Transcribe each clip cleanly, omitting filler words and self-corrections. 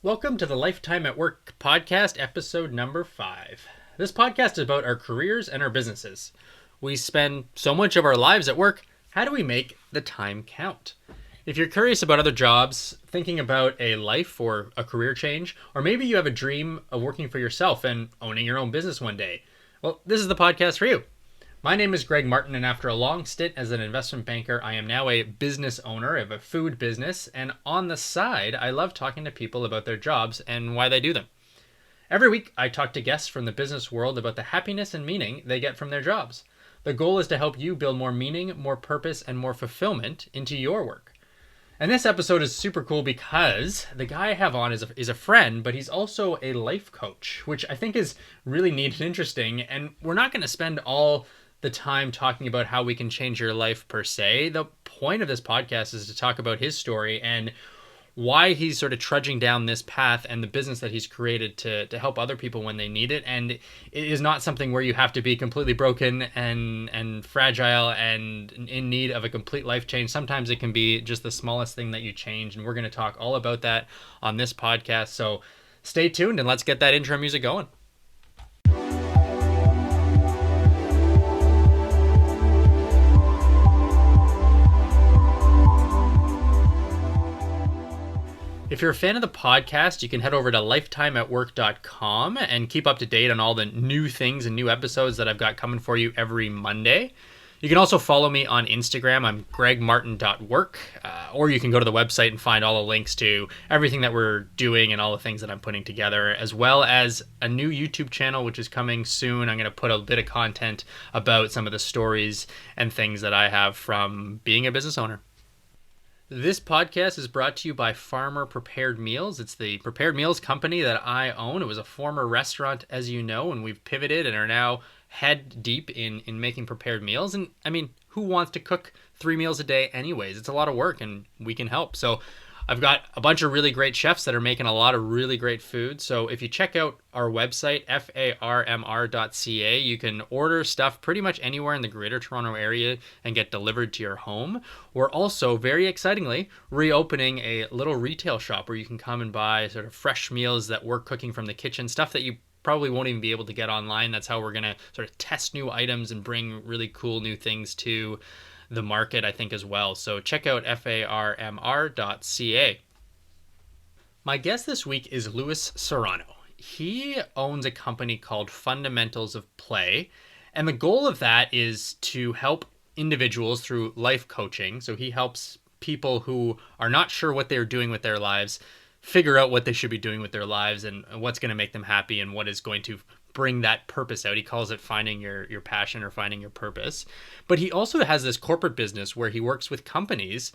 Welcome to the Lifetime at Work podcast, episode number 5. This podcast is about our careers and our businesses. We spend so much of our lives at work. How do we make the time count? If you're curious about other jobs, thinking about a life or a career change, or maybe you have a dream of working for yourself and owning your own business one day, well, this is the podcast for you. My name is Greg Martin, and after a long stint as an investment banker, I am now a business owner of a food business, and on the side, I love talking to people about their jobs and why they do them. Every week, I talk to guests from the business world about the happiness and meaning they get from their jobs. The goal is to help you build more meaning, more purpose, and more fulfillment into your work. And this episode is super cool because the guy I have on is a friend, but he's also a life coach, which I think is really neat and interesting, and we're not going to spend all the time talking about how we can change your life per se. The point of this podcast is to talk about his story and why he's sort of trudging down this path and the business that he's created to help other people when they need it. And it is not something where you have to be completely broken and fragile and in need of a complete life change. Sometimes it can be just the smallest thing that you change. And we're going to talk all about that on this podcast. So stay tuned and let's get that intro music going. If you're a fan of the podcast, you can head over to lifetimeatwork.com and keep up to date on all the new things and new episodes that I've got coming for you every Monday. You can also follow me on Instagram. I'm gregmartin.work, or you can go to the website and find all the links to everything that we're doing and all the things that I'm putting together, as well as a new YouTube channel, which is coming soon. I'm going to put a bit of content about some of the stories and things that I have from being a business owner. This podcast is brought to you by Farmer Prepared Meals. It's the prepared meals company that I own. It was a former restaurant, as you know, and we've pivoted and are now head deep in making prepared meals. And I mean, who wants to cook 3 meals a day anyways? It's a lot of work and we can help. So I've got a bunch of really great chefs that are making a lot of really great food. So if you check out our website, farmr.ca, you can order stuff pretty much anywhere in the Greater Toronto area and get delivered to your home. We're also, very excitingly, reopening a little retail shop where you can come and buy sort of fresh meals that we're cooking from the kitchen, stuff that you probably won't even be able to get online. That's how we're going to sort of test new items and bring really cool new things to the market, I think, as well. So check out farmr.ca. My guest this week is Louis Serrano. He owns a company called Fundamentals of Play, and the goal of that is to help individuals through life coaching. So he helps people who are not sure what they're doing with their lives figure out what they should be doing with their lives and what's going to make them happy and what is going to bring that purpose out. He calls it finding your passion or finding your purpose. But he also has this corporate business where he works with companies.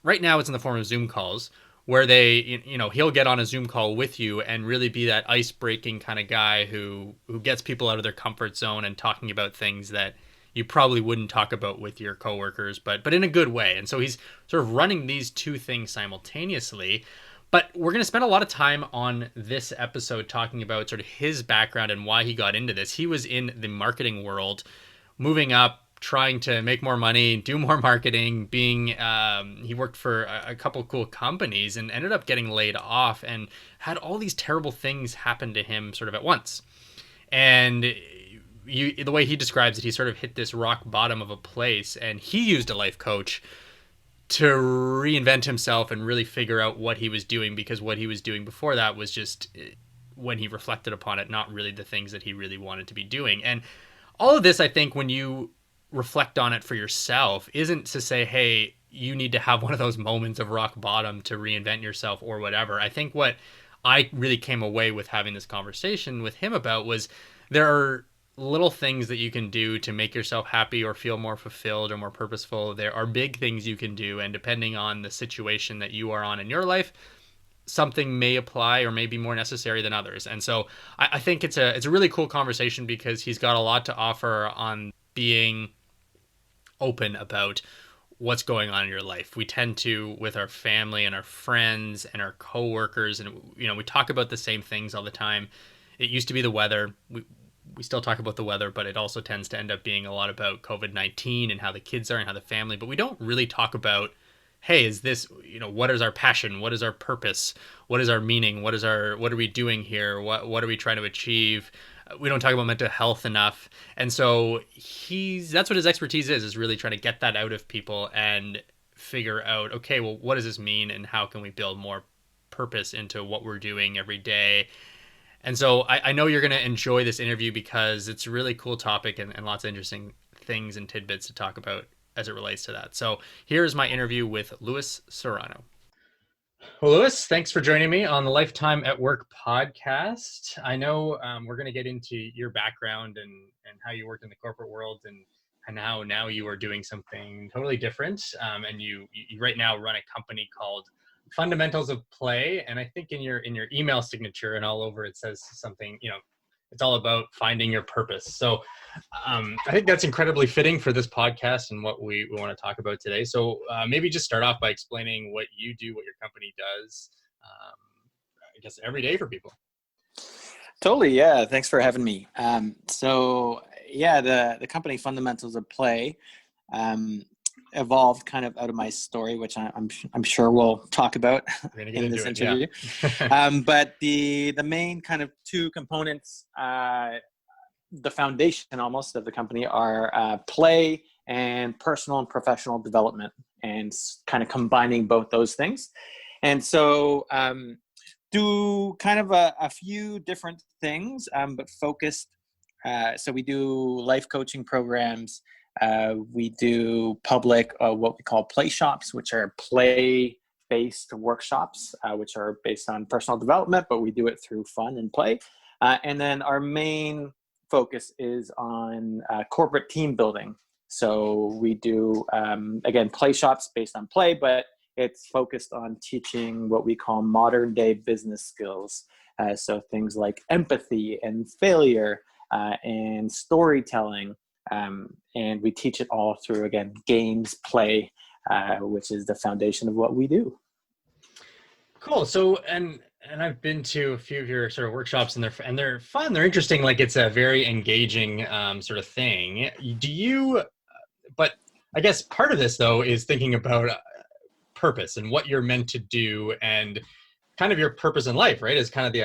Right now it's in the form of Zoom calls where he'll get on a Zoom call with you and really be that ice-breaking kind of guy who gets people out of their comfort zone and talking about things that you probably wouldn't talk about with your coworkers, but in a good way. And so he's sort of running these two things simultaneously. But we're going to spend a lot of time on this episode talking about sort of his background and why he got into this. He was in the marketing world, moving up, trying to make more money, do more marketing, he worked for a couple cool companies and ended up getting laid off and had all these terrible things happen to him sort of at once. And the way he describes it, he sort of hit this rock bottom of a place, and he used a life coach to reinvent himself and really figure out what he was doing, because what he was doing before that was just, when he reflected upon it, not really the things that he really wanted to be doing. And all of this, I think, when you reflect on it for yourself, isn't to say, hey, you need to have one of those moments of rock bottom to reinvent yourself or whatever. I think what I really came away with having this conversation with him about was there are little things that you can do to make yourself happy or feel more fulfilled or more purposeful. There are big things you can do, and depending on the situation that you are on in your life, something may apply or may be more necessary than others. And so I think it's a really cool conversation because he's got a lot to offer on being open about what's going on in your life. We tend to, with our family and our friends and our coworkers, and we talk about the same things all the time. It used to be the weather. We still talk about the weather, but it also tends to end up being a lot about COVID-19 and how the kids are and how the family, but we don't really talk about hey, is this, what is our passion? What is our purpose? What is our meaning? What are we doing here? What are we trying to achieve? We don't talk about mental health enough. And so that's what his expertise is really trying to get that out of people and figure out, okay, well, what does this mean and how can we build more purpose into what we're doing every day? And so I know you're going to enjoy this interview because it's a really cool topic and lots of interesting things and tidbits to talk about as it relates to that. So here's my interview with Louis Serrano. Well, Louis, thanks for joining me on the Lifetime at Work podcast. I know we're going to get into your background and how you worked in the corporate world and how now you are doing something totally different. And you right now run a company called Fundamentals of Play. And I think in your email signature and all over it says something, it's all about finding your purpose. So I think that's incredibly fitting for this podcast and what we want to talk about today. So maybe just start off by explaining what you do, what your company does, I guess, every day for people. Totally, yeah. Thanks for having me. So yeah, the company Fundamentals of Play evolved kind of out of my story, which I'm sure we'll talk about in this interview. Yeah. But the main kind of two components, the foundation almost of the company, are play and personal and professional development, and kind of combining both those things. And so do kind of a few different things, but focused. So we do life coaching programs. We do public, what we call play shops, which are play-based workshops, which are based on personal development, but we do it through fun and play. And then our main focus is on corporate team building. So we do, again, play shops based on play, but it's focused on teaching what we call modern day business skills. So things like empathy and failure and storytelling. And we teach it all through, again, games, play, which is the foundation of what we do. Cool. So, and I've been to a few of your sort of workshops, and they're fun. They're interesting. Like it's a very engaging sort of thing. But I guess part of this though is thinking about purpose and what you're meant to do, and kind of your purpose in life, right? Is kind of the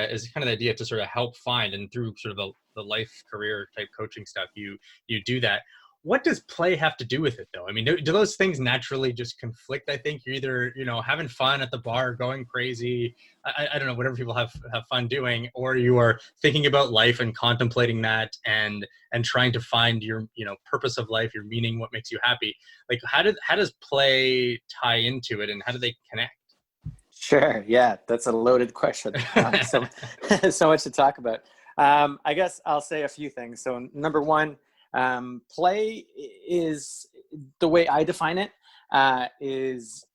idea to sort of help find, and through sort of the life career type coaching stuff, you do that. What does play have to do with it though? I mean, do those things naturally just conflict? I think you're either, having fun at the bar, going crazy, I don't know, whatever people have fun doing, or you are thinking about life and contemplating that and trying to find your, purpose of life, your meaning, what makes you happy. Like how does play tie into it, and how do they connect? Sure. Yeah, that's a loaded question. So, so much to talk about. I guess I'll say a few things. So number one, play is, the way I define it, is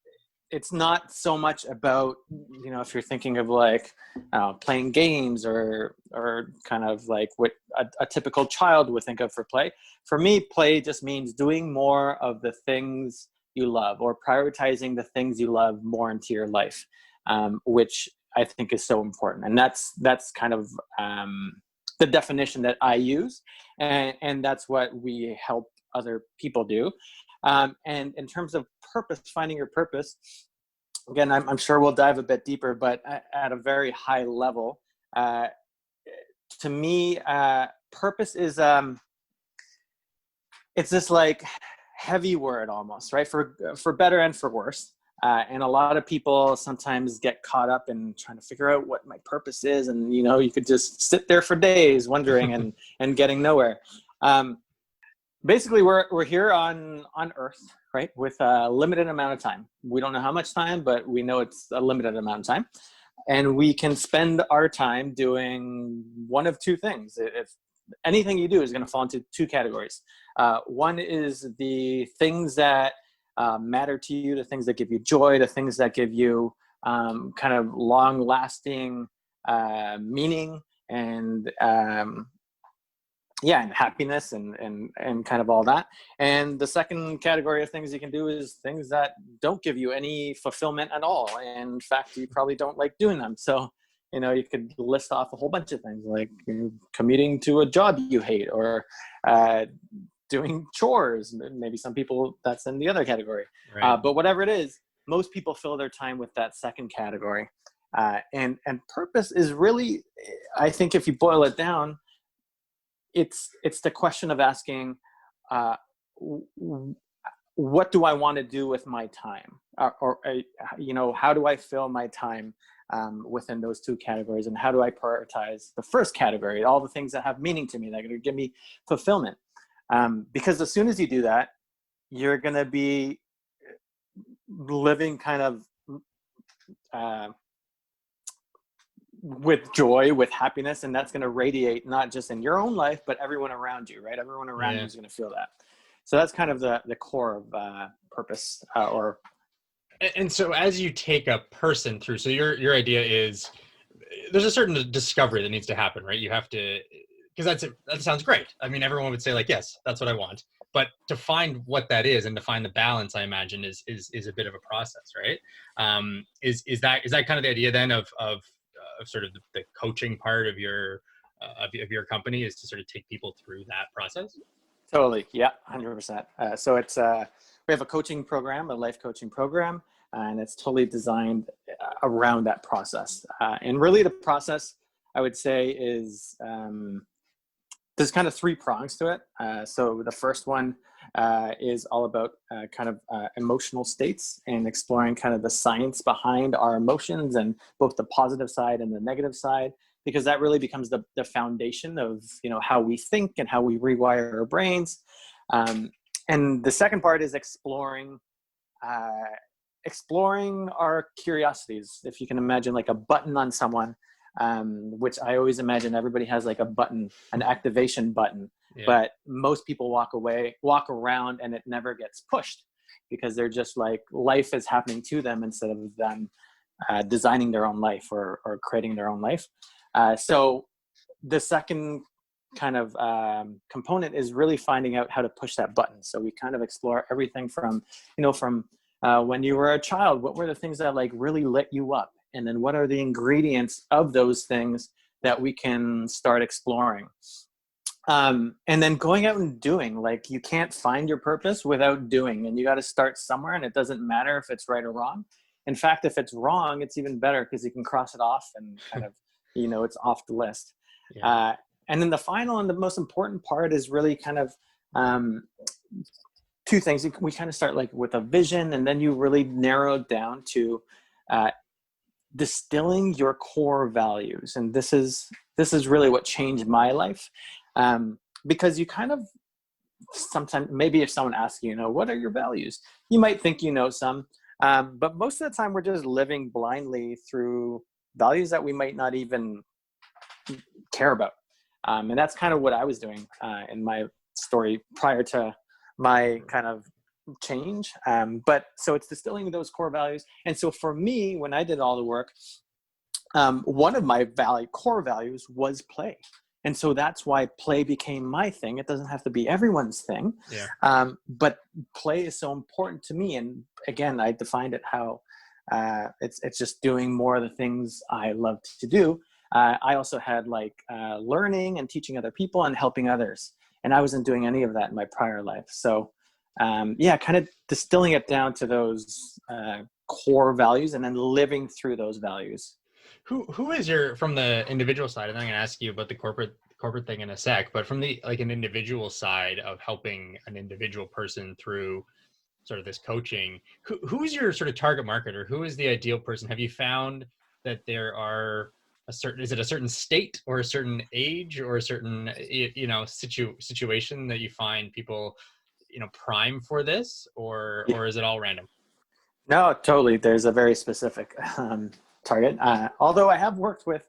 it's not so much about, if you're thinking of like playing games or kind of like what a typical child would think of for play. For me, play just means doing more of the things you love, or prioritizing the things you love more into your life, which I think is so important. And that's kind of the definition that I use, and that's what we help other people do. And in terms of purpose, finding your purpose, again, I'm sure we'll dive a bit deeper, but at a very high level, to me, purpose is it's this like heavy word almost, right? For better and for worse. And a lot of people sometimes get caught up in trying to figure out what my purpose is. And, you could just sit there for days wondering and getting nowhere. Basically, we're here on Earth, right? With a limited amount of time. We don't know how much time, but we know it's a limited amount of time. And we can spend our time doing one of two things. If anything you do is going to fall into two categories. One is the things that matter to you, the things that give you joy, the things that give you kind of long-lasting meaning and and happiness and kind of all that. And the second category of things you can do is things that don't give you any fulfillment at all. And in fact, you probably don't like doing them. So, you could list off a whole bunch of things like commuting to a job you hate, or doing chores. Maybe some people, that's in the other category. Right. But whatever it is, most people fill their time with that second category. And purpose is really, I think if you boil it down, it's the question of asking, uh, what do I want to do with my time, how do I fill my time within those two categories, and how do I prioritize the first category, all the things that have meaning to me, that are going to give me fulfillment. Because as soon as you do that, you're going to be living kind of uh, with joy, with happiness, and that's going to radiate not just in your own life, but everyone around you, right? Everyone around you Yeah. is going to feel that. So that's kind of the core of purpose, or And so as you take a person through, so your idea is there's a certain discovery that needs to happen, right? You have to, because that sounds great. I mean, everyone would say like, yes, that's what I want. But to find what that is and to find the balance, I imagine is a bit of a process, right? Is that kind of the idea then of sort of the coaching part of your company, is to sort of take people through that process? totally, yeah, 100%. So it's we have a coaching program, a life coaching program, and it's totally designed around that process. And really, the process, I would say, is there's kind of three prongs to it. So the first one is all about emotional states, and exploring kind of the science behind our emotions, and both the positive side and the negative side, because that really becomes the foundation of how we think and how we rewire our brains. Um, and the second part is uh, exploring our curiosities. If you can imagine like a button on someone, which I always imagine everybody has like a button, an activation button, Yeah. but most people walk around and it never gets pushed, because they're just like, life is happening to them instead of them designing their own life, or creating their own life. So the second kind of component is really finding out how to push that button. So we kind of explore everything from, when you were a child, what were the things that like really lit you up? And then what are the ingredients of those things that we can start exploring? And then going out and doing, like, you can't find your purpose without doing, and you got to start somewhere, and it doesn't matter if it's right or wrong. In fact, if it's wrong, it's even better, because you can cross it off and kind of, it's off the list. Yeah. Uh, and then the final and the most important part is really kind of um, two things. We kind of start like with a vision, and then you really narrow it down to uh, distilling your core values. And this is really what changed my life, because you kind of, sometimes, maybe if someone asks you, what are your values, you might think some, but most of the time we're just living blindly through values that we might not even care about. And that's kind of what I was doing in my story prior to my kind of change. But so it's distilling those core values. And so for me, when I did all the work, one of my core values was play. And so that's why play became my thing. It doesn't have to be everyone's thing. Yeah. But play is so important to me. And again, I defined it how it's just doing more of the things I love to do. I also had like learning and teaching other people and helping others. And I wasn't doing any of that in my prior life. So kind of distilling it down to those core values, and then living through those values. Who is your, from the individual side, and I'm going to ask you about the corporate thing in a sec, but from the, like, an individual side of helping an individual person through sort of this coaching, who's your sort of target market, or who is the ideal person? Have you found that there are is it a certain state or a certain age or a certain situation that you find people prime for this, or is it all random? No, totally. There's a very specific target. Although I have worked with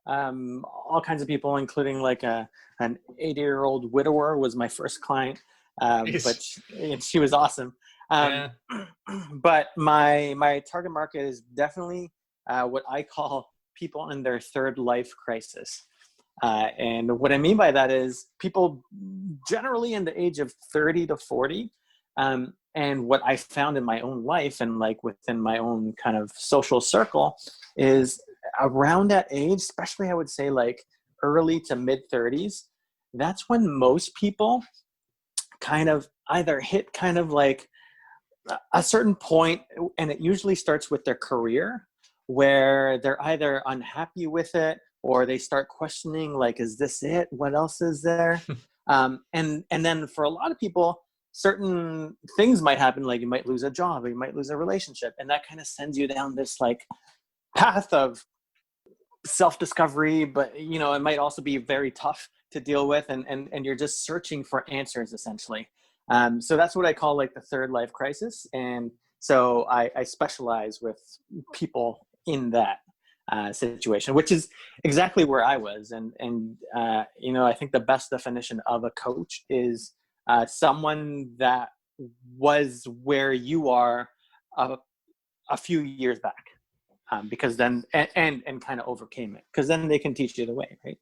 all kinds of people, including like an 80-year-old widower was my first client, but she was awesome. Yeah. But my target market is definitely what I call people in their third life crisis. And what I mean by that is people generally in the age of 30 to 40. And what I found in my own life and like within my own kind of social circle is around that age, especially I would say like early to mid 30s, that's when most people kind of either hit kind of like a certain point, and it usually starts with their career, where they're either unhappy with it or they start questioning, like, is this it? What else is there? And then for a lot of people, certain things might happen, like you might lose a job or you might lose a relationship, and that kind of sends you down this like path of self-discovery. But it might also be very tough to deal with, and you're just searching for answers essentially. So that's what I call like the third life crisis, and so I specialize with people in that situation, which is exactly where I was. And I think the best definition of a coach is someone that was where you are a, a few years back, because then and kind of overcame it, because then they can teach you the way, right?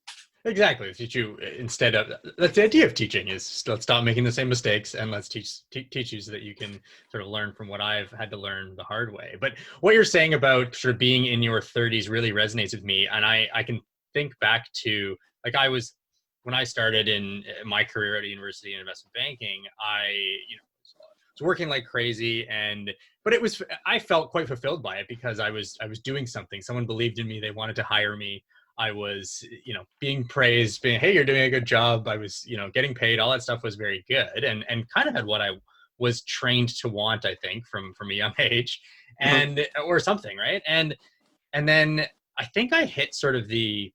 Exactly. Teach you instead of that's the idea of teaching is let's stop making the same mistakes and let's teach you so that you can sort of learn from what I've had to learn the hard way. But what you're saying about sort of being in your 30s really resonates with me, and I can think back to like I was when I started in my career at a university in investment banking. I was working like crazy, and but it was I felt quite fulfilled by it because I was doing something. Someone believed in me. They wanted to hire me. I was, being praised, being, hey, you're doing a good job. I was, getting paid. All that stuff was very good, and kind of had what I was trained to want, I think, from a young age, Mhm. and or something, right? And then I think I hit sort of the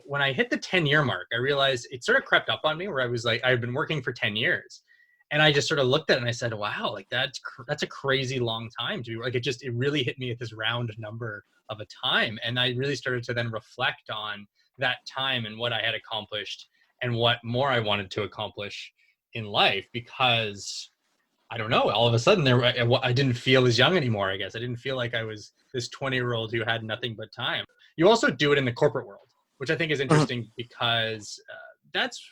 when I hit the 10-year mark, I realized it sort of crept up on me where I was like, I've been working for 10 years. And I just sort of looked at it and I said, wow, like that's a crazy long time to be like, it really hit me at this round number of a time. And I really started to then reflect on that time and what I had accomplished and what more I wanted to accomplish in life, because I don't know, all of a sudden I didn't feel as young anymore. I guess I didn't feel like I was this 20-year-old who had nothing but time. You also do it in the corporate world, which I think is Mhm. interesting because that's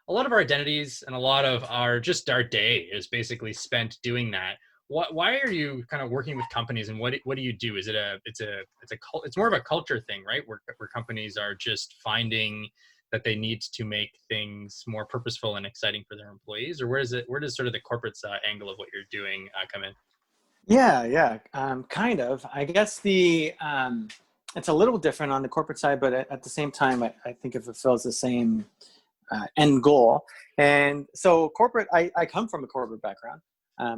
a lot of our identities and a lot of our day is basically spent doing that. Why are you kind of working with companies, and what do you do? Is it it's more of a culture thing, right? Where companies are just finding that they need to make things more purposeful and exciting for their employees, or where does sort of the corporate angle of what you're doing come in? Yeah, kind of. I guess it's a little different on the corporate side, but at the same time, I think it fulfills the same end goal. And so corporate, I come from a corporate background.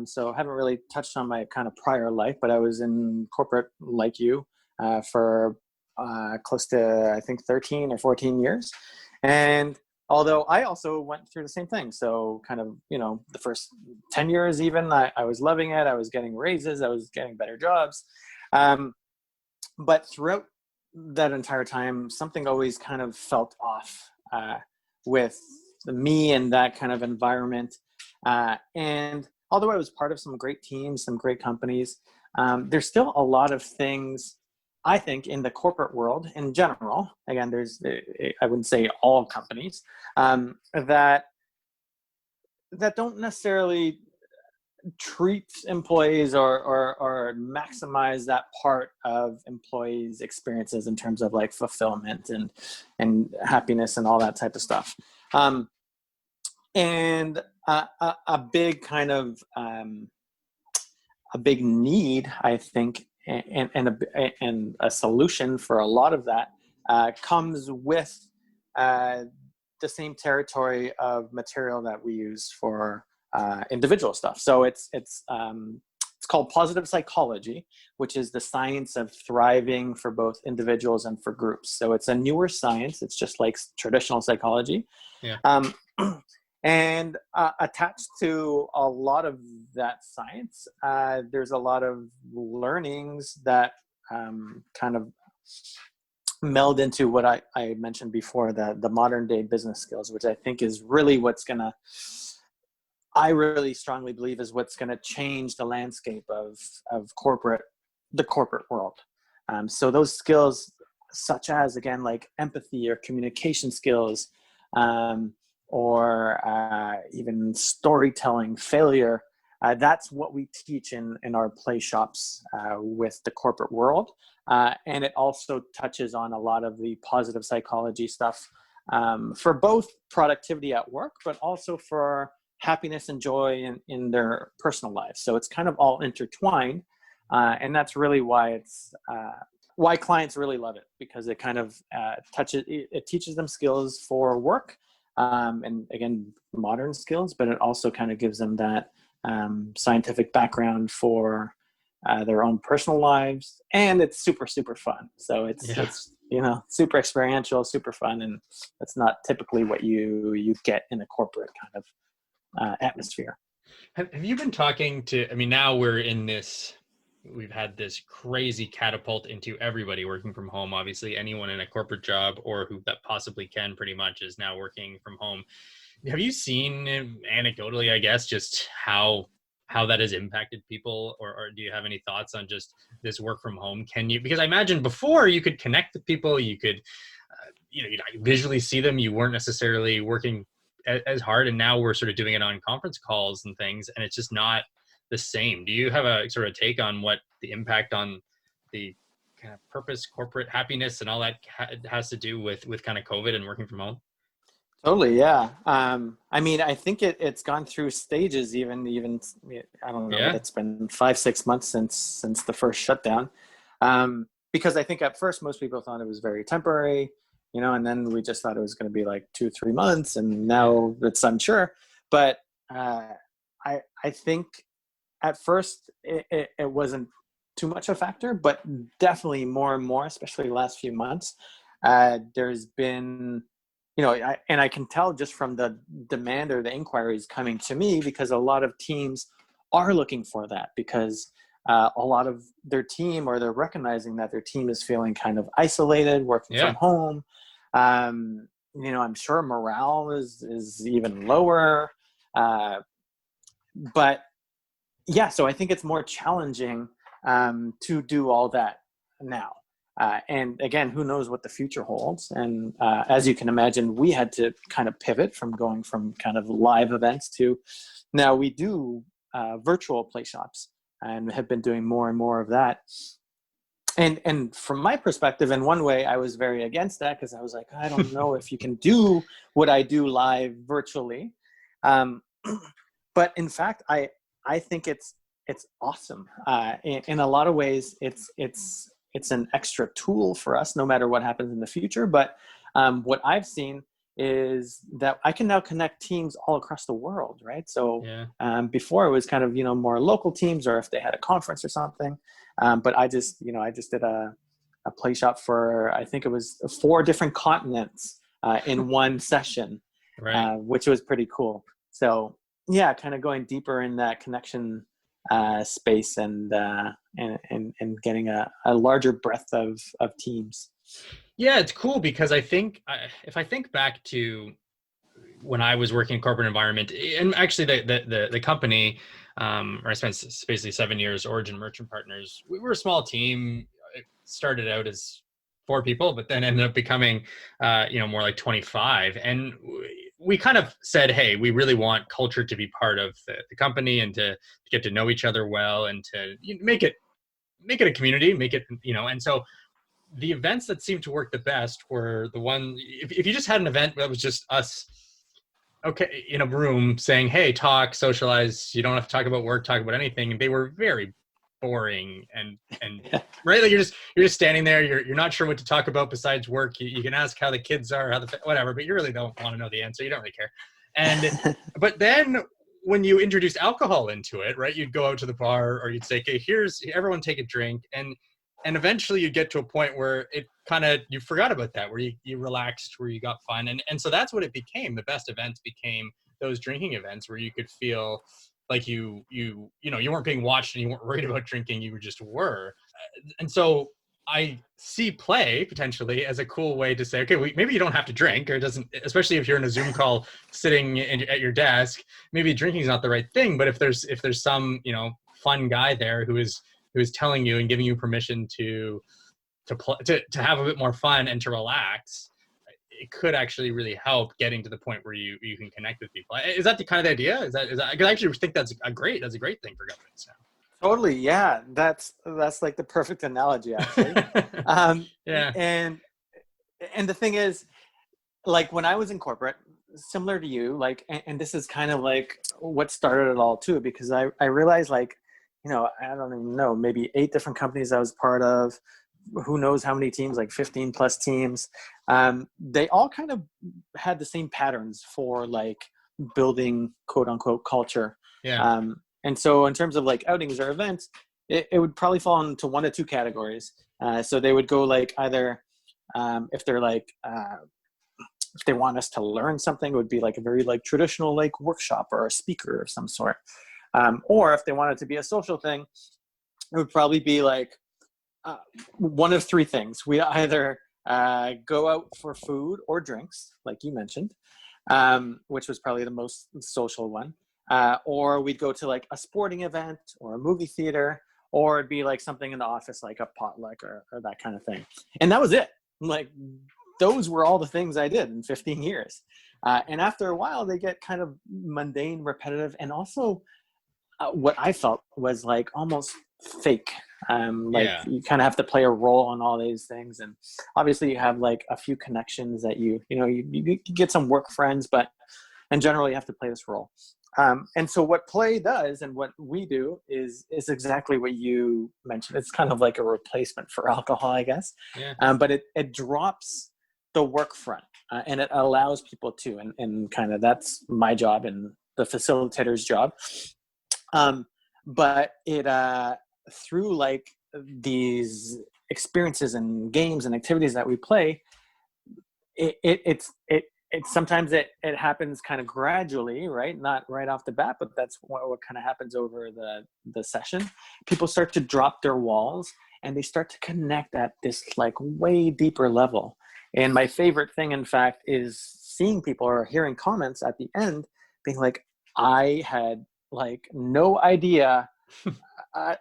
So I haven't really touched on my kind of prior life, but I was in corporate like you for close to, I think, 13 or 14 years. And although I also went through the same thing. So kind of, the first 10 years, even I was loving it. I was getting raises. I was getting better jobs. Um, but throughout that entire time, something always kind of felt off with me and that kind of environment. And although I was part of some great teams, some great companies, there's still a lot of things, I think, in the corporate world in general. Again, I wouldn't say all companies, that don't necessarily treat employees or maximize that part of employees' experiences in terms of like fulfillment and happiness and all that type of stuff. Um, and a big kind of a big need, I think, and a solution for a lot of that comes with uh, the same territory of material that we use for individual stuff. So it's called positive psychology, which is the science of thriving for both individuals and for groups. So it's a newer science. It's just like traditional psychology. Yeah. Um, and attached to a lot of that science, there's a lot of learnings that kind of meld into what I mentioned before, the modern day business skills, which I think is really I really strongly believe is what's going to change the landscape of the corporate world. So those skills, such as, again, like empathy or communication skills, um, or even storytelling, failure, that's what we teach in our play shops with the corporate world. And it also touches on a lot of the positive psychology stuff for both productivity at work, but also for happiness and joy in their personal lives. So it's kind of all intertwined. And that's really why why clients really love it, because it kind of it teaches them skills for work, and again, modern skills, but it also kind of gives them that scientific background for their own personal lives, and it's super super fun. So Yeah. it's super experiential, super fun, and that's not typically what you get in a corporate kind of atmosphere. Have you been talking to, I mean, now we've had this crazy catapult into everybody working from home. Obviously, anyone in a corporate job or who that possibly can pretty much is now working from home. Have you seen anecdotally, I guess, just how that has impacted people, or do you have any thoughts on just this work from home? Can you, because I imagine before you could connect with people, you could you'd visually see them, you weren't necessarily working as hard, and now we're sort of doing it on conference calls and things, and it's just not the same. Do you have a sort of take on what the impact on the kind of purpose, corporate happiness, and all that has to do with kind of COVID and working from home? Totally, yeah. I mean, I think it's gone through stages. Even I don't know, Yeah, it's been 5 6 months since the first shutdown. Because I think at first most people thought it was very temporary, and then we just thought it was going to be like 2 3 months, and yeah, now it's unsure. But I think at first it wasn't too much a factor, but definitely more and more, especially the last few months, there's been, and I can tell just from the demand or the inquiries coming to me, because a lot of teams are looking for that, because a lot of their team, or they're recognizing that their team is feeling kind of isolated, working from yeah. home. I'm sure morale is even lower. Uh, but yeah, so I think it's more challenging to do all that now. And again, who knows what the future holds? And as you can imagine, we had to kind of pivot from going from kind of live events to now we do virtual play shops, and have been doing more and more of that. And from my perspective, in one way, I was very against that, because I was like, I don't know if you can do what I do live virtually. Um, but in fact, I think it's awesome. In a lot of ways, it's an extra tool for us, no matter what happens in the future. But what I've seen is that I can now connect teams all across the world, right? So Yeah. before it was kind of more local teams, or if they had a conference or something. But I just did a play shop for, I think it was 4 different continents in one session, Right. which was pretty cool. So yeah, kind of going deeper in that connection space, and getting a larger breadth of teams. Yeah, it's cool because I think if I think back to when I was working in corporate environment, and actually the company, where I spent basically 7 years, Origin Merchant Partners, we were a small team. It started out as 4 people, but then ended up becoming, more like 25. And we kind of said, hey, we really want culture to be part of the company, and to get to know each other well, and to make it a community, make it, and so the events that seemed to work the best were the one, if you just had an event that was just us, okay, in a room saying, hey, talk, socialize, you don't have to talk about work, talk about anything, and they were very boring, and right, like you're just standing there, you're not sure what to talk about besides work. You can ask how the kids are, how the whatever, but you really don't want to know the answer, you don't really care. And but then when you introduce alcohol into it, right, you'd go out to the bar, or you'd say, okay, here's everyone take a drink, and eventually you get to a point where it kind of, you forgot about that, where you relaxed, where you got fun, and so that's what it became. The best events became those drinking events, where you could feel like you weren't being watched, and you weren't worried about drinking, you just were. And so I see play potentially as a cool way to say, okay, maybe you don't have to drink, or it doesn't, especially if you're in a Zoom call sitting at your desk, maybe drinking is not the right thing. But if there's some fun guy there who is telling you and giving you permission to have a bit more fun and to relax, it could actually really help getting to the point where you can connect with people. Is that the kind of the idea? Is that, because I actually think that's a great thing for governments Totally, yeah. That's like the perfect analogy, actually. now. Um, Yeah. and and the thing is, like when I was in corporate, similar to you, like, and this is kind of like what started it all too, because I realized, like, I don't even know, maybe 8 different companies I was part of, who knows how many teams, like 15 plus teams. They all kind of had the same patterns for like building quote unquote culture. Yeah. And so in terms of like outings or events, it would probably fall into one of two categories. So they would go like either if they're like if they want us to learn something, it would be like a very like traditional like workshop or a speaker of some sort. Or if they want it to be a social thing, it would probably be like one of three things. We either go out for food or drinks, like you mentioned, which was probably the most social one. Or we'd go to like a sporting event or a movie theater, or it'd be like something in the office, like a potluck or that kind of thing. And that was it. Like, those were all the things I did in 15 years. And after a while, they get kind of mundane, repetitive, and also what I felt was like almost fake. Like, Yeah. you kind of have to play a role in all these things, and obviously you have like a few connections that you get some work friends, but in general you have to play this role. And so what play does and what we do is exactly what you mentioned. It's kind of like a replacement for alcohol, I guess. Yeah. But it drops the work front, and it allows people to, and kind of that's my job and the facilitator's job. But it through like these experiences and games and activities that we play, it sometimes it happens kind of gradually, right? Not right off the bat, but that's what kind of happens over the session. People start to drop their walls, and they start to connect at this like way deeper level. And my favorite thing, in fact, is seeing people or hearing comments at the end being like, I had like no idea uh,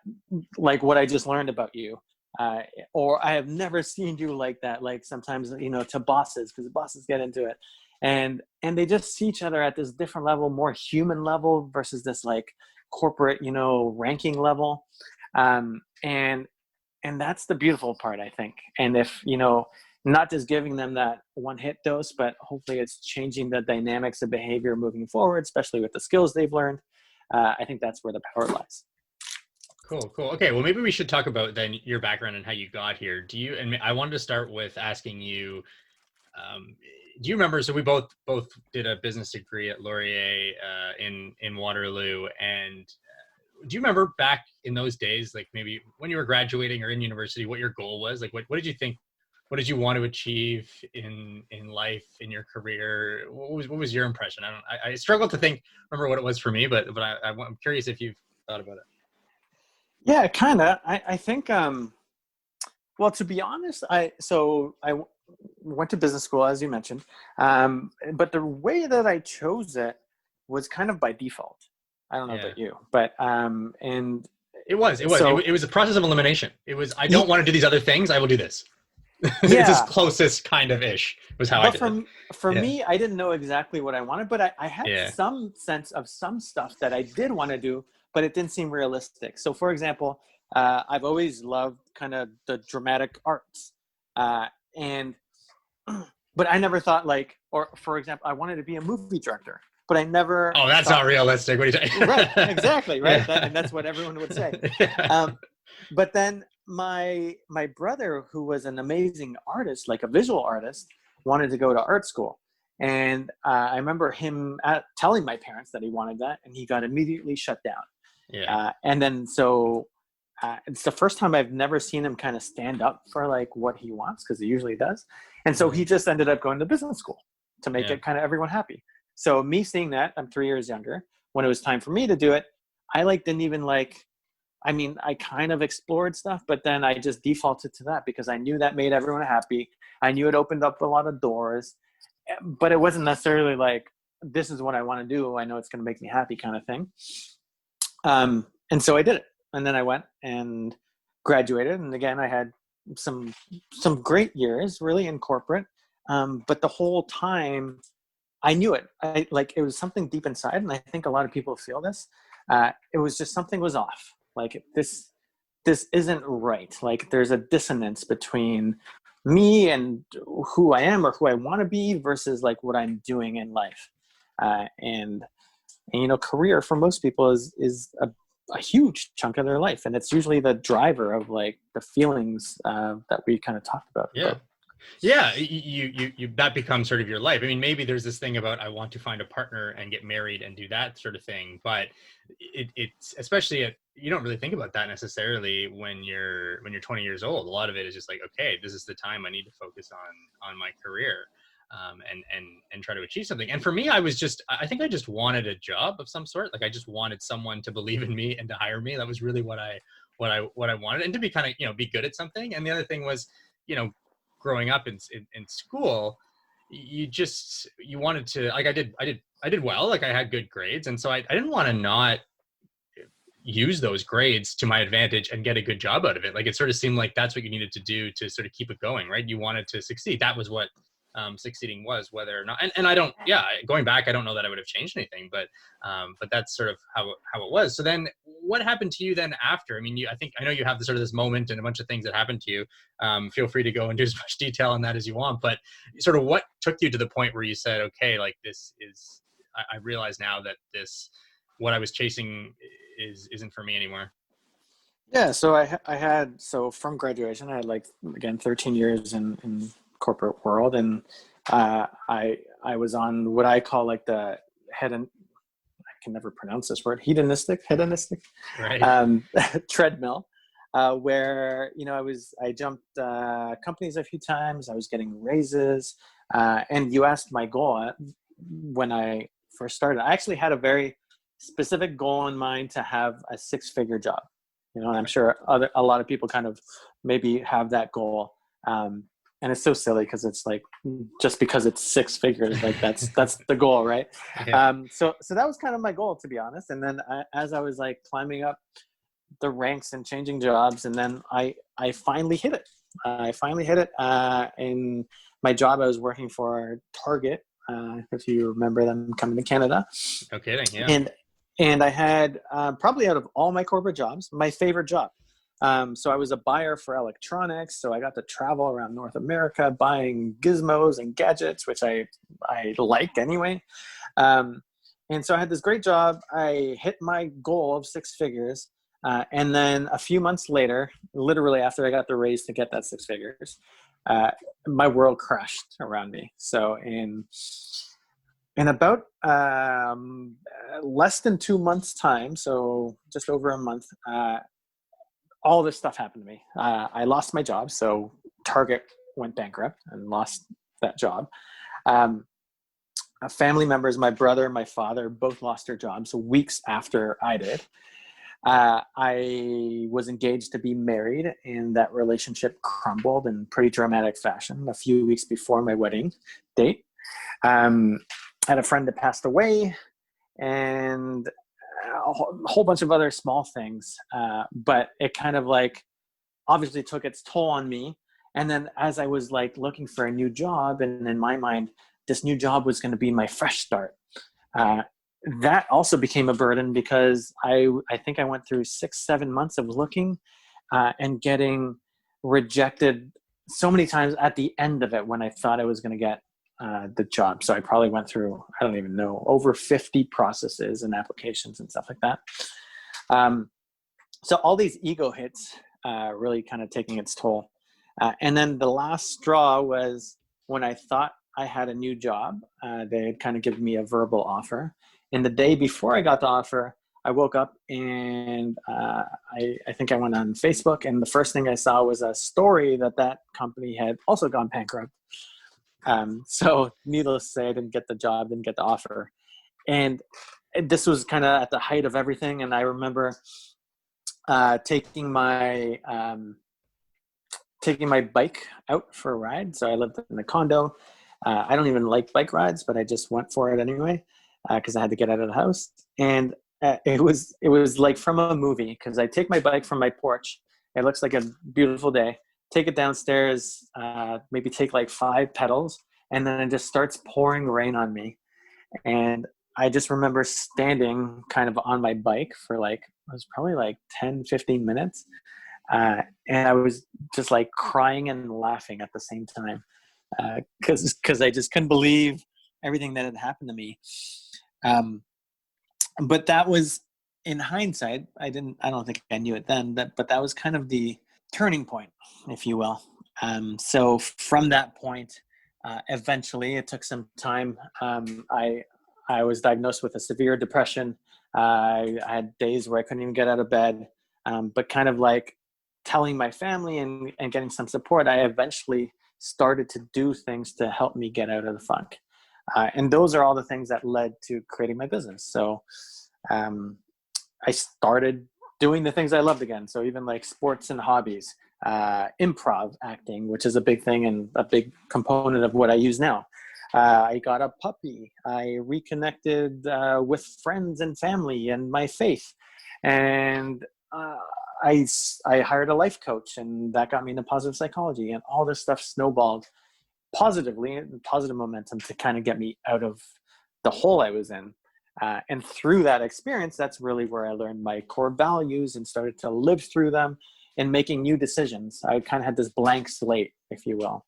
like what I just learned about you. Uh, or I have never seen you like that. Like sometimes, to bosses, because bosses get into it, and they just see each other at this different level, more human level versus this like corporate, ranking level. And that's the beautiful part, I think. And if not just giving them that one hit dose, but hopefully it's changing the dynamics of behavior moving forward, especially with the skills they've learned. I think that's where the power lies. Cool, cool. Okay, well, maybe we should talk about then your background and how you got here. And I wanted to start with asking you, um, do you remember? So we both did a business degree at Laurier in Waterloo, and do you remember back in those days, like maybe when you were graduating or in university, what your goal was? Like, what did you think? What did you want to achieve in life, in your career? What was your impression? I struggle to remember what it was for me, but I'm curious if you've thought about it. Yeah, kind of. I think, well, to be honest, I went to business school, as you mentioned, but the way that I chose it was kind of by default. I don't know Yeah. about you, but and It so was a process of elimination. It was, I don't ye- want to do these other things. I will do this. It's as yeah, closest kind of ish was how I but did it. for Yeah. me, I didn't know exactly what I wanted, but I had Yeah. some sense of some stuff that I did want to do, but it didn't seem realistic. So, for example, I've always loved kind of the dramatic arts, and but I never thought like, or for example, I wanted to be a movie director, but I never Oh, that's not thought, realistic. What are you right, saying? exactly, right, and Yeah. that's what everyone would say. Yeah. But then my brother, who was an amazing artist, like a visual artist, wanted to go to art school, and I remember him telling my parents that he wanted that, and he got immediately shut down. Yeah. And then so it's the first time I've never seen him kind of stand up for like what he wants, because he usually does. And so he Mhm. just ended up going to business school to make Yeah. it kind of everyone happy. So me seeing that, I'm 3 years younger. When it was time for me to do it, I like didn't even like. I mean, I kind of explored stuff, but then I just defaulted to that because I knew that made everyone happy. I knew it opened up a lot of doors, but it wasn't necessarily like, this is what I want to do. I know it's going to make me happy kind of thing. And so I did it, and then I went and graduated, and again I had some some great years really in corporate. But the whole time I knew it. I like it was something deep inside, and I think a lot of people feel this. It was just something was off. Like this isn't right. Like there's a dissonance between me and who I am or who I want to be versus like what I'm doing in life. And career for most people is a huge chunk of their life, and it's usually the driver of like the feelings that we kind of talked about. Yeah. Yeah, you that becomes sort of your life. I mean, maybe there's this thing about I want to find a partner and get married and do that sort of thing, but it's especially you don't really think about that necessarily when you're 20 years old. A lot of it is just like, okay, this is the time I need to focus on my career, and try to achieve something. And for me, I think I just wanted a job of some sort. Like I just wanted someone to believe in me and to hire me. That was really what I wanted, and to be kind of be good at something. And the other thing was, you know growing up in school, you wanted to, like, I did well, like I had good grades, and so I didn't want to not use those grades to my advantage and get a good job out of it. Like it sort of seemed like that's what you needed to do to sort of keep it going, right? You wanted to succeed. That was what succeeding was, whether or not. And I don't, yeah, going back, I don't know that I would have changed anything, but that's sort of how it was. So then, what happened to you then after? I mean, I know you have this moment and a bunch of things that happened to you. Feel free to go into as much detail on that as you want, but sort of what took you to the point where you said, okay, like this is, I realize now that what I was chasing isn't for me anymore. Yeah, so I had, so from graduation, I had like again 13 years in corporate world, and I was on what I call like the head and I can never pronounce this word, hedonistic Right. treadmill, where I jumped companies a few times. I was getting raises, and you asked my goal when I first started. I actually had a very specific goal in mind to have a six-figure job. And I'm sure a lot of people kind of maybe have that goal. And it's so silly because it's like, just because it's six figures, like that's the goal, right? Yeah. So that was kind of my goal, to be honest. And then as I was like climbing up the ranks and changing jobs, and then I finally hit it. I finally hit it in my job. I was working for Target, if you remember them coming to Canada. No kidding. Yeah. And I had probably out of all my corporate jobs, my favorite job. So I was a buyer for electronics. So I got to travel around North America buying gizmos and gadgets, which I like anyway. And so I had this great job. I hit my goal of six figures. And then a few months later, literally after I got the raise to get that six figures, my world crashed around me. So in about less than 2 months' time, so just over a month, all this stuff happened to me. I lost my job, so Target went bankrupt and lost that job. Family members, my brother, my father, both lost their jobs weeks after I did. I was engaged to be married, and that relationship crumbled in pretty dramatic fashion a few weeks before my wedding date. I had a friend that passed away, and a whole bunch of other small things. But it kind of like obviously took its toll on me. And then as I was like looking for a new job, and in my mind, this new job was going to be my fresh start. That also became a burden because I think I went through 6-7 months of looking and getting rejected so many times at the end of it when I thought I was going to get the job. So I probably went through, I don't even know, over 50 processes and applications and stuff like that. So all these ego hits really kind of taking its toll. And then the last straw was when I thought I had a new job. They had kind of given me a verbal offer. And the day before I got the offer, I woke up and I think I went on Facebook, and the first thing I saw was a story that company had also gone bankrupt. So needless to say, I didn't get the job, didn't get the offer. And this was kind of at the height of everything. And I remember taking my bike out for a ride. So I lived in a condo. I don't even like bike rides, but I just went for it anyway because I had to get out of the house. And it was like from a movie, because I take my bike from my porch. It looks like a beautiful day. Take it downstairs, maybe take like 5 pedals, and then it just starts pouring rain on me. And I just remember standing kind of on my bike for like, it was probably like 10, 15 minutes. And I was just like crying and laughing at the same time, because I just couldn't believe everything that had happened to me. Um, but that was, in hindsight, I don't think I knew it then, but that was kind of the turning point, if you will. So from that point, eventually it took some time. I was diagnosed with a severe depression. I had days where I couldn't even get out of bed. But kind of like telling my family and getting some support, I eventually started to do things to help me get out of the funk. And those are all the things that led to creating my business. So um, I started doing the things I loved again. So even like sports and hobbies, improv acting, which is a big thing and a big component of what I use now. I got a puppy. I reconnected with friends and family and my faith. And I, I hired a life coach, and that got me into positive psychology, and all this stuff snowballed positively, positive momentum to kind of get me out of the hole I was in. And through that experience, that's really where I learned my core values and started to live through them and making new decisions. I kind of had this blank slate, if you will.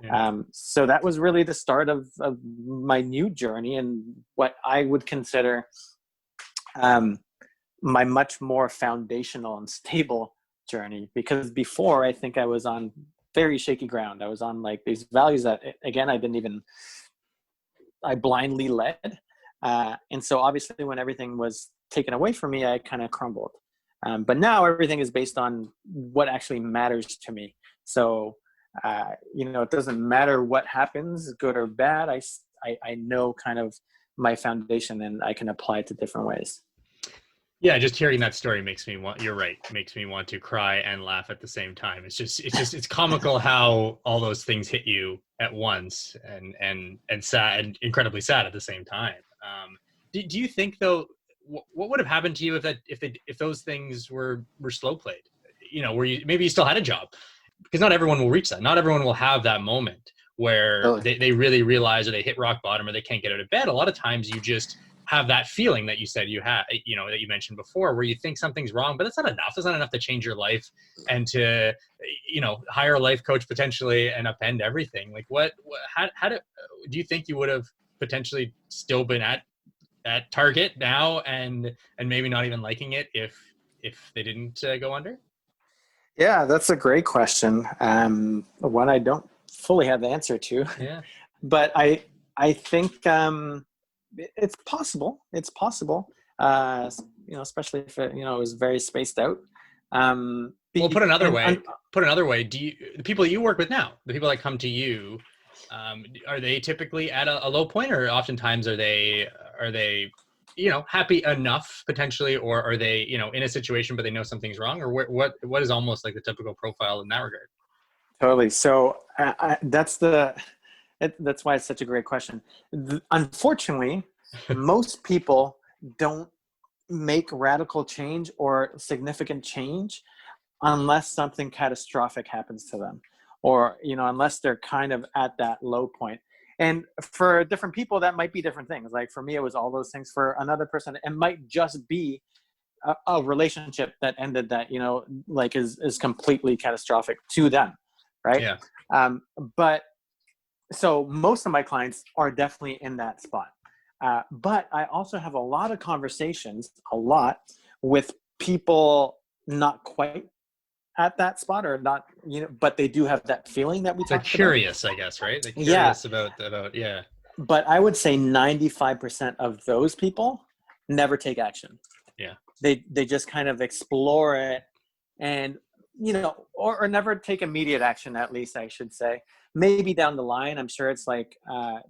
Yeah. So that was really the start of my new journey and what I would consider um, my much more foundational and stable journey. Because before, I think I was on very shaky ground. I was on like these values that, again, I blindly led. And so obviously when everything was taken away from me, I kind of crumbled. But now everything is based on what actually matters to me. So, it doesn't matter what happens, good or bad. I know kind of my foundation, and I can apply it to different ways. Yeah, just hearing that story makes me want, you're right, makes me want to cry and laugh at the same time. It's comical how all those things hit you at once, and sad and incredibly sad at the same time. Do you think though, what would have happened to you if those things were slow played? Where you still had a job, because not everyone will reach that. Not everyone will have that moment where Totally. they really realize, or they hit rock bottom, or they can't get out of bed. A lot of times you just have that feeling that you said you had, that you mentioned before, where you think something's wrong, but that's not enough. That's not enough to change your life and to, hire a life coach potentially and upend everything. Like do you think you would have potentially still been at Target now and maybe not even liking it if they didn't go under? Yeah, that's a great question. One I don't fully have the answer to, Yeah. but I think it's possible. It's possible. Especially if it was very spaced out. Well, Be, and put another way, the people you work with now, the people that come to you, are they typically at a low point, or oftentimes are they happy enough potentially, or are they in a situation but they know something's wrong, or what is almost like the typical profile in that regard? Totally. So that's why it's such a great question. Unfortunately, most people don't make radical change or significant change unless something catastrophic happens to them, or unless they're kind of at that low point. And for different people, that might be different things. Like for me, it was all those things. For another person, it might just be a relationship that ended that like is completely catastrophic to them, right? Yeah. um, but so most of my clients are definitely in that spot. But I also have a lot of conversations, with people not quite at that spot, or not, but they do have that feeling that we It's like talked about. curious, I guess, right? Like Yeah, curious about yeah. but I would say 95% of those people never take action. Yeah. They just kind of explore it, and or never take immediate action, at least I should say. Maybe down the line, I'm sure it's like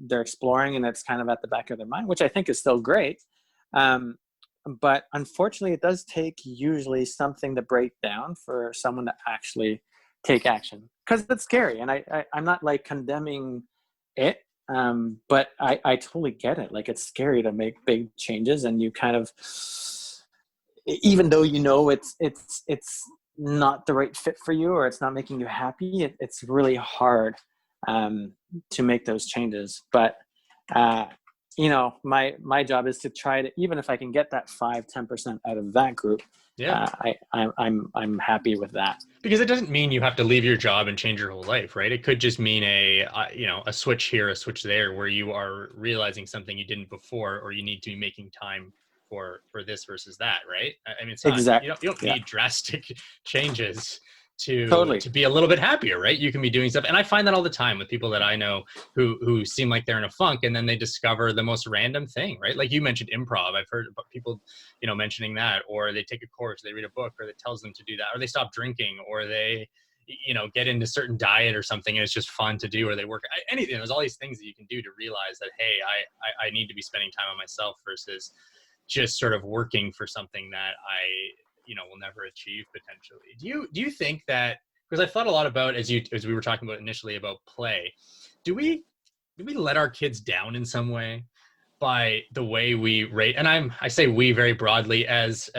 they're exploring and it's kind of at the back of their mind, which I think is still great. But unfortunately, it does take usually something to break down for someone to actually take action, because it's scary. And I'm not like condemning it, but I totally get it. Like, it's scary to make big changes, and you kind of, even though it's not the right fit for you, or it's not making you happy, it's really hard to make those changes. But my job is to try to, even if I can get that 5-10% out of that group, Yeah. I'm happy with that. Because it doesn't mean you have to leave your job and change your whole life, right? It could just mean a switch here, a switch there, where you are realizing something you didn't before, or you need to be making time for this versus that, right? I mean, it's not, Exact. you don't Yeah, need drastic changes to totally. be a little bit happier, right? You can be doing stuff, and I find that all the time with people that I know who seem like they're in a funk, and then they discover the most random thing, right? Like you mentioned improv. I've heard about people mentioning that, or they take a course, they read a book, or that tells them to do that, or they stop drinking, or they get into certain diet or something, and it's just fun to do, or they work anything. There's all these things that you can do to realize that, hey, I need to be spending time on myself versus just sort of working for something that I will never achieve potentially. Do you think that, because I've thought a lot about, as we were talking about initially, about play, do we let our kids down in some way by the way we rate? And I say we very broadly, as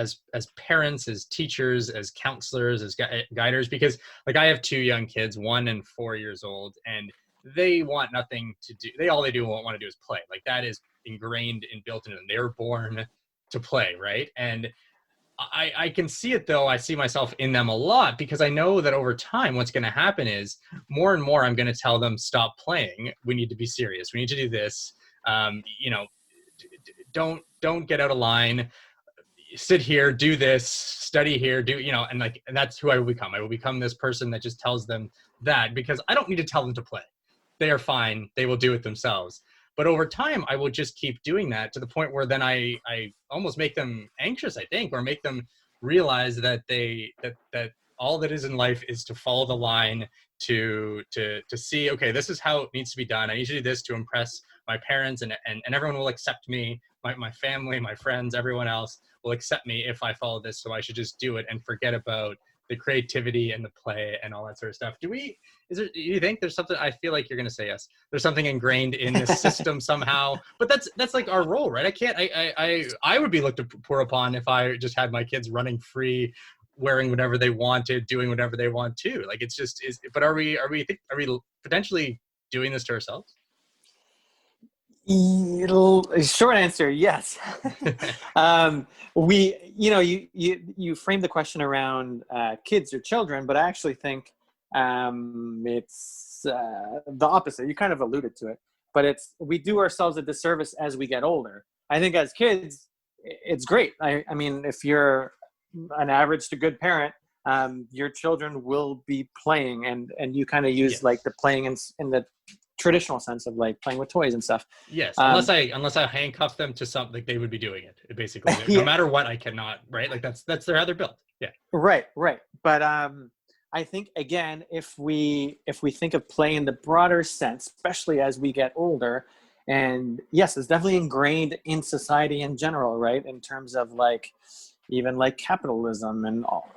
parents, as teachers, as counselors, as guiders, because like I have two young kids, 1 and 4 years old, and they want nothing to do. All they do want to do is play. Like that is ingrained and built into them. They were born to play, right? And I can see it, though. I see myself in them a lot, because I know that over time, what's going to happen is more and more I'm going to tell them, stop playing. We need to be serious. We need to do this. Don't get out of line. Sit here, do this, study here, and that's who I will become. I will become this person that just tells them that, because I don't need to tell them to play. They are fine. They will do it themselves. But over time, I will just keep doing that, to the point where then I almost make them anxious, I think, or make them realize that that all that is in life is to follow the line, to see, okay, this is how it needs to be done. I need to do this to impress my parents, and everyone will accept me. My family, my friends, everyone else will accept me if I follow this. So I should just do it and forget about the creativity and the play and all that sort of stuff. Do you think there's something? I feel like you're going to say yes. There's something ingrained in this system somehow, but that's like our role, right? I would be looked poor upon if I just had my kids running free, wearing whatever they wanted, doing whatever they want to. Like it's just is. But are we potentially doing this to ourselves? Short answer, yes. You framed the question around kids or children, but I actually think it's the opposite. You kind of alluded to it, but we do ourselves a disservice as we get older. I think as kids, it's great. I mean, if you're an average to good parent, your children will be playing, and you kind of use like Yes. the playing in the traditional sense of like playing with toys and stuff. Yes, Um, unless I handcuff them to something, like they would be doing it. Basically, no yeah, matter what, I cannot. Right? Like that's how they're built. Yeah. right. But I think again, if we think of play in the broader sense, especially as we get older, and yes, it's definitely ingrained in society in general, right? In terms of like even like capitalism and all,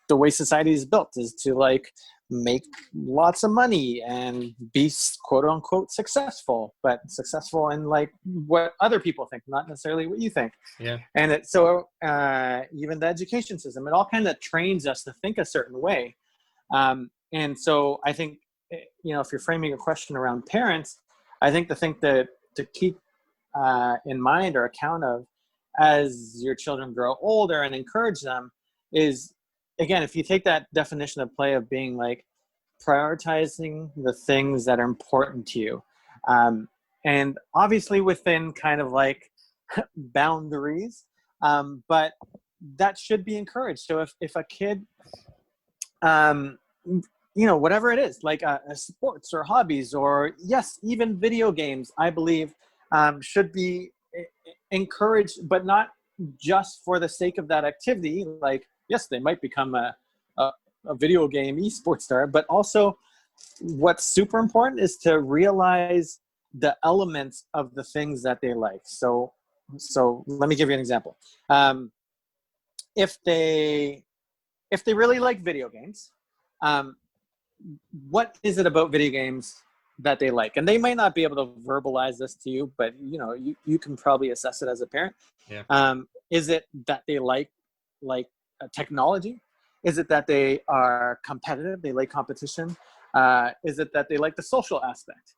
the way society is built is to like make lots of money and be quote unquote successful, but successful in like what other people think, not necessarily what you think. Yeah. And even the education system, it all kind of trains us to think a certain way. And so I think, if you're framing a question around parents, I think the thing to keep in mind or account of as your children grow older and encourage them is, again, if you take that definition of play of being like prioritizing the things that are important to you, and obviously within kind of like boundaries, but that should be encouraged. So if a kid, um, whatever it is, like sports or hobbies, or yes, even video games, I believe should be encouraged, but not just for the sake of that activity. Like, yes, they might become a, a video game esports star, but also what's super important is to realize the elements of the things that they like. So let me give you an example. If they really like video games, um, what is it about video games that they like? And they might not be able to verbalize this to you, but you can probably assess it as a parent. Yeah. Is it that they like technology? Is it that they are competitive? They like competition? Is it that they like the social aspect?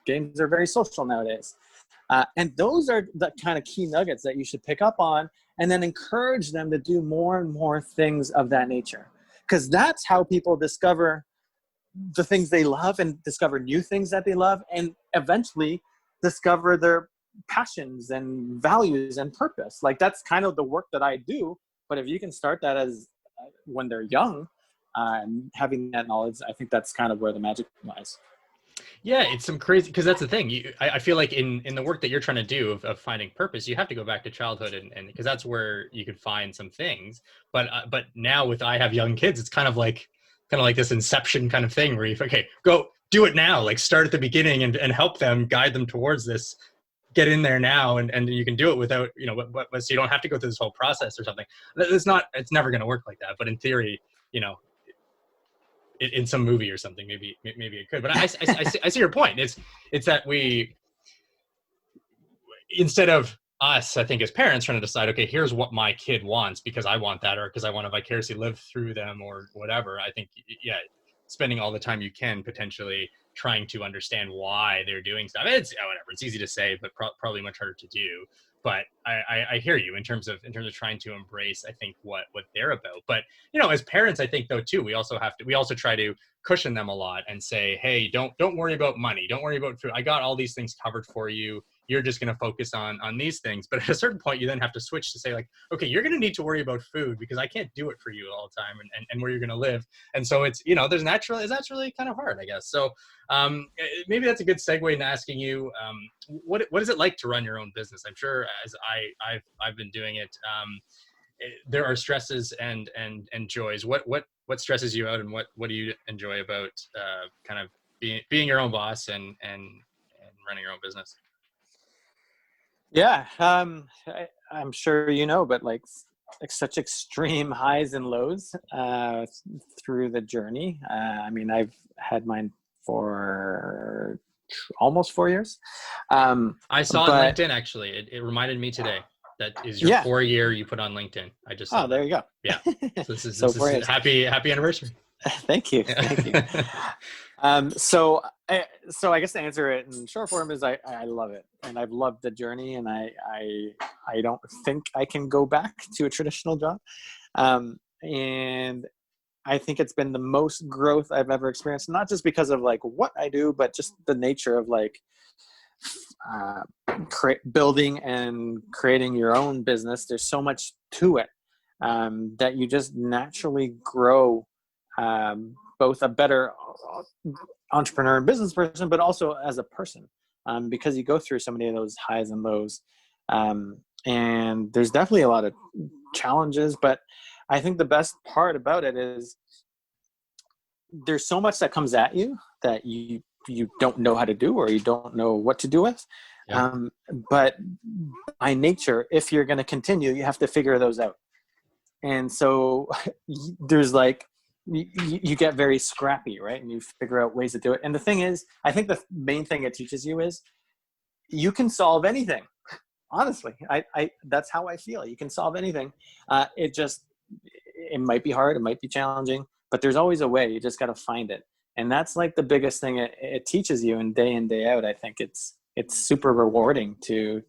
Games are very social nowadays. And those are the kind of key nuggets that you should pick up on, and then encourage them to do more and more things of that nature. Because that's how people discover the things they love and discover new things that they love, and eventually discover their passions and values and purpose. Like, that's kind of the work that I do. But if you can start that as when they're young, and having that knowledge, I think that's kind of where the magic lies. Yeah, it's some crazy, because that's the thing. I feel like in the work that you're trying to do of finding purpose, you have to go back to childhood, and because that's where you can find some things. But now with I have young kids, it's kind of like this inception kind of thing where you okay, go do it now, like start at the beginning and help them, guide them towards this, get in there now, and you can do it without, so you don't have to go through this whole process or something. It's never going to work like that, but in theory, you know in some movie or something, maybe it could. But I see your point. It's that we, instead of us, I think as parents trying to decide, okay, here's what my kid wants because I want that, or because I want to vicariously live through them or whatever. I think, yeah, spending all the time you can potentially trying to understand why they're doing stuff. It's whatever. It's easy to say, but probably much harder to do. But I hear you in terms of trying to embrace, I think, what they're about. But as parents, I think though too, we also try to cushion them a lot and say, hey, don't worry about money, don't worry about food. I got all these things covered for you. You're just going to focus on these things. But at a certain point, you then have to switch to say, like, okay, you're going to need to worry about food because I can't do it for you all the time, and where you're going to live. And so it's that's really kind of hard, I guess. So maybe that's a good segue into asking you, what is it like to run your own business? I'm sure, as I've been doing it, there are stresses and joys. What stresses you out, and what do you enjoy about kind of being your own boss and running your own business? Yeah, I'm sure but like such extreme highs and lows through the journey. I mean, I've had mine for almost 4 years. I saw on But LinkedIn, actually. It reminded me today. That is your yeah. 4 year you put on LinkedIn. I just Oh, saw that. there you go. Yeah. So this is So this four is years. happy anniversary. Thank you. Thank you. Yeah. So I guess to answer it in short form is I love it, and I've loved the journey, and I don't think I can go back to a traditional job. And I think it's been the most growth I've ever experienced, not just because of like what I do, but just the nature of like uh, building and creating your own business. There's so much to it that you just naturally grow, both a better entrepreneur and business person, but also as a person, because you go through so many of those highs and lows. And there's definitely a lot of challenges, but I think the best part about it is there's so much that comes at you that you don't know how to do, or you don't know what to do with. Yeah. But by nature, if you're going to continue, you have to figure those out. And so there's like, you get very scrappy, right? And you figure out ways to do it. And the thing is, I think the main thing it teaches you is you can solve anything. Honestly, I that's how I feel. You can solve anything. It might be hard, it might be challenging, but there's always a way. You just got to find it. And that's like the biggest thing it teaches you, and day in, day out. I think it's super rewarding to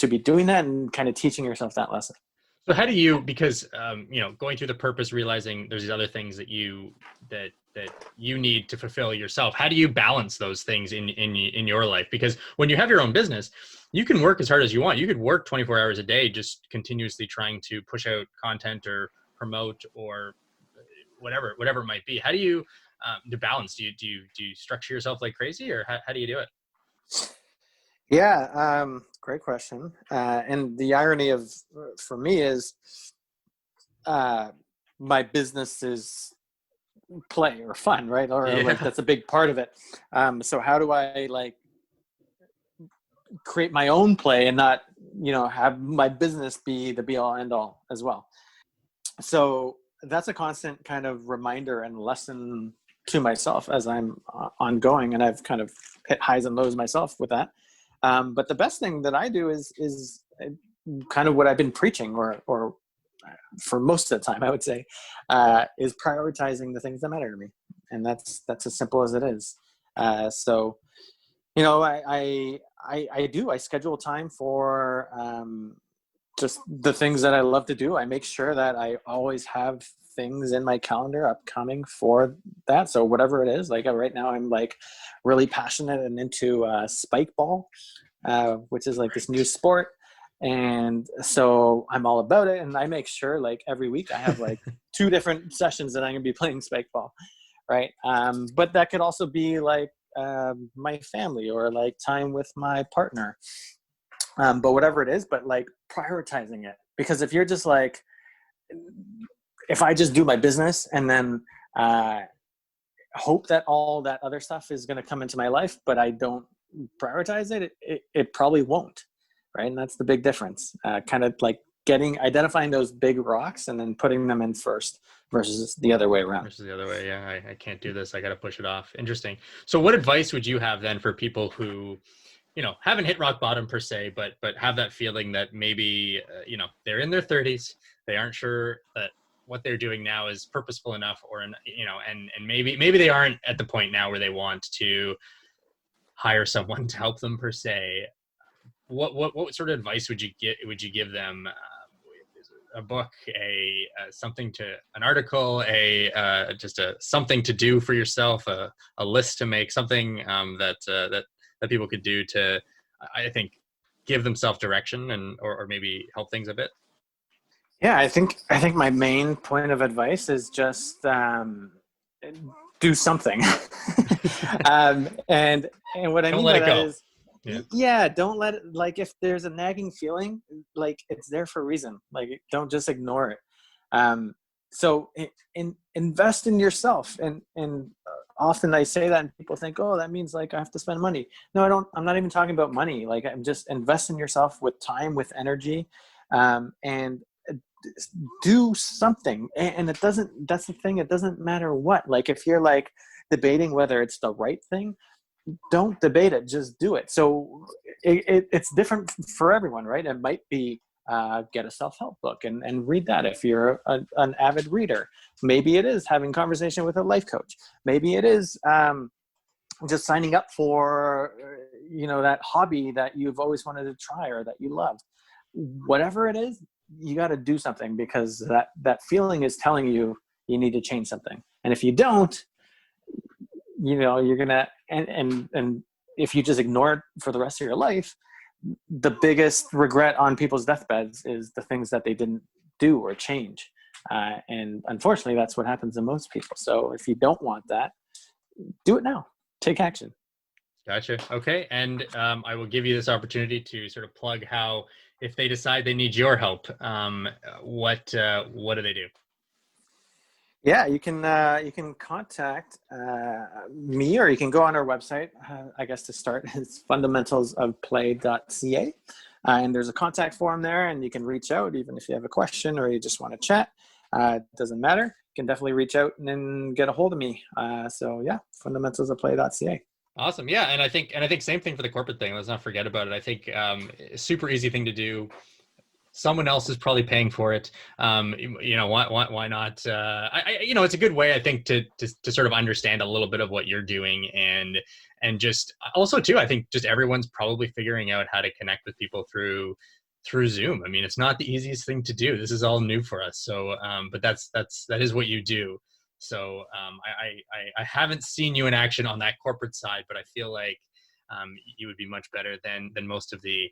be doing that and kind of teaching yourself that lesson. So how do you, because going through the purpose, realizing there's these other things that you need to fulfill yourself. How do you balance those things in your life? Because when you have your own business, you can work as hard as you want. You could work 24 hours a day, just continuously trying to push out content or promote or whatever it might be. How do you to balance? Do you structure yourself like crazy, or how do you do it? Yeah, great question. And the irony for me is, my business is play or fun, right? Or like Yeah. that's a big part of it. So how do I like create my own play and not, have my business be the be all end all as well? So that's a constant kind of reminder and lesson to myself as I'm ongoing, and I've kind of hit highs and lows myself with that. But the best thing that I do is kind of what I've been preaching, or for most of the time, I would say, is prioritizing the things that matter to me, and that's as simple as it is. So You know, I do. I schedule time for just the things that I love to do. I make sure that I always have things in my calendar upcoming for that. So whatever it is, like right now, I'm like really passionate and into spike ball, which is like this new sport. And so I'm all about it. And I make sure like every week I have like two different sessions that I'm going to be playing spike ball. Right. But that could also be like my family or like time with my partner. But whatever it is, but like prioritizing it. Because if you're just like, if I just do my business and then uh, hope that all that other stuff is going to come into my life, but I don't prioritize it probably won't. Right. And that's the big difference. Kind of like identifying those big rocks and then putting them in first versus the other way around. Versus the other way. Yeah, I can't do this. I got to push it off. Interesting. So, what advice would you have then for people who, haven't hit rock bottom per se, but have that feeling that maybe, they're in their 30s, they aren't sure that what they're doing now is purposeful enough, or and maybe they aren't at the point now where they want to hire someone to help them per se. What sort of advice would you give them? A book, a something to an article, a just a something to do for yourself, a list to make, something that people could do to, I think, give themselves direction and or maybe help things a bit. Yeah, I think my main point of advice is just do something. And what I Don't mean let by it that go. is, Yeah, yeah, don't let it, like if there's a nagging feeling, like it's there for a reason. Like don't just ignore it. Um, so invest in yourself, and often I say that, and people think, oh, that means like I have to spend money. No, I don't. I'm not even talking about money. Like I'm just invest in yourself with time, with energy, and do something. And it doesn't, that's the thing, it doesn't matter what. Like if you're like debating whether it's the right thing, don't debate it, just do it. So it's different for everyone, right? It might be get a self-help book and read that if you're an avid reader. Maybe it is having conversation with a life coach. Maybe it is just signing up for that hobby that you've always wanted to try or that you love. Whatever it is, you got to do something, because that feeling is telling you you need to change something. And if you don't, you're gonna, and if you just ignore it for the rest of your life, the biggest regret on people's deathbeds is the things that they didn't do or change. And unfortunately, that's what happens to most people. So if you don't want that, do it now. Take action. gotcha. Okay, and I will give you this opportunity to sort of plug how, if they decide they need your help, what do they do? Yeah, you can contact me, or you can go on our website. I guess to start, it's fundamentalsofplay.ca, and there's a contact form there, and you can reach out even if you have a question or you just want to chat. It doesn't matter. You can definitely reach out and then get a hold of me. So yeah, fundamentalsofplay.ca. Awesome. Yeah, and I think same thing for the corporate thing. Let's not forget about it. I think super easy thing to do. Someone else is probably paying for it. Why not? It's a good way, I think, to sort of understand a little bit of what you're doing, and just also too, I think just everyone's probably figuring out how to connect with people through Zoom. I mean, it's not the easiest thing to do. This is all new for us. So, but that is what you do. So, I haven't seen you in action on that corporate side, but I feel like you would be much better than most of the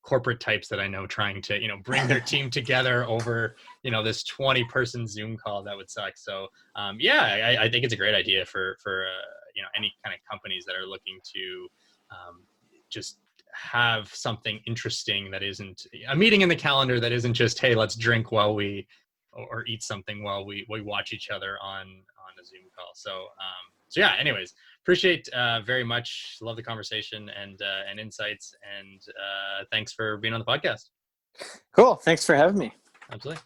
corporate types that I know trying to bring their team together over this 20-person Zoom call. That would suck. So yeah, I think it's a great idea for any kind of companies that are looking to just have something interesting that isn't a meeting in the calendar, that isn't just, hey, let's drink while we or eat something while we watch each other on a Zoom call. So yeah, anyways, appreciate very much. Love the conversation and insights, and thanks for being on the podcast. Cool. Thanks for having me. Absolutely.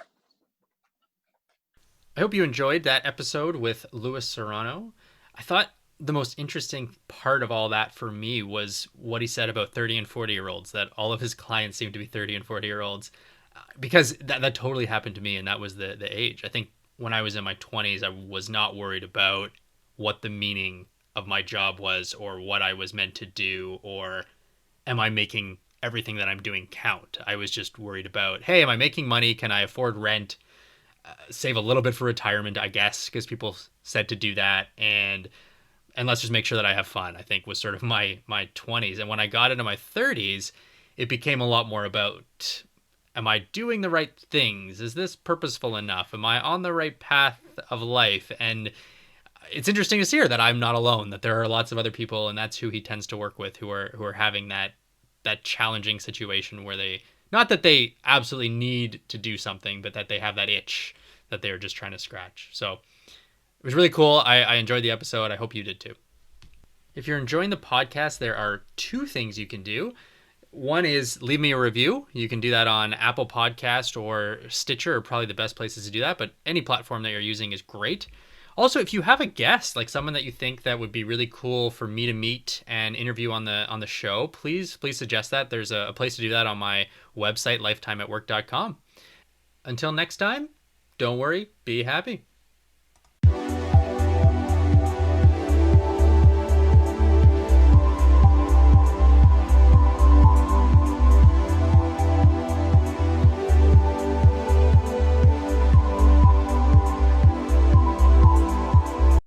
I hope you enjoyed that episode with Louis Serrano. I thought the most interesting part of all that for me was what he said about 30 and 40-year-olds, that all of his clients seem to be 30 and 40-year-olds, because that totally happened to me, and that was the age. I think when I was in my 20s, I was not worried about what the meaning of my job was or what I was meant to do, or am I making everything that I'm doing count? I was just worried about, hey, am I making money? Can I afford rent? Save a little bit for retirement, I guess, because people said to do that, and let's just make sure that I have fun. I think was sort of my 20s, and when I got into my 30s, it became a lot more about, am I doing the right things? Is this purposeful enough? Am I on the right path of life? And it's interesting to see her that I'm not alone. That there are lots of other people, and that's who he tends to work with, who are having that challenging situation where they, not that they absolutely need to do something, but that they have that itch that they're just trying to scratch. So it was really cool. I enjoyed the episode. I hope you did too. If you're enjoying the podcast, there are two things you can do. One is leave me a review. You can do that on Apple Podcast or Stitcher, are probably the best places to do that, but any platform that you're using is great. Also, if you have a guest, like someone that you think that would be really cool for me to meet and interview on the show, please suggest that. There's a place to do that on my website, lifetimeatwork.com. Until next time, don't worry, be happy.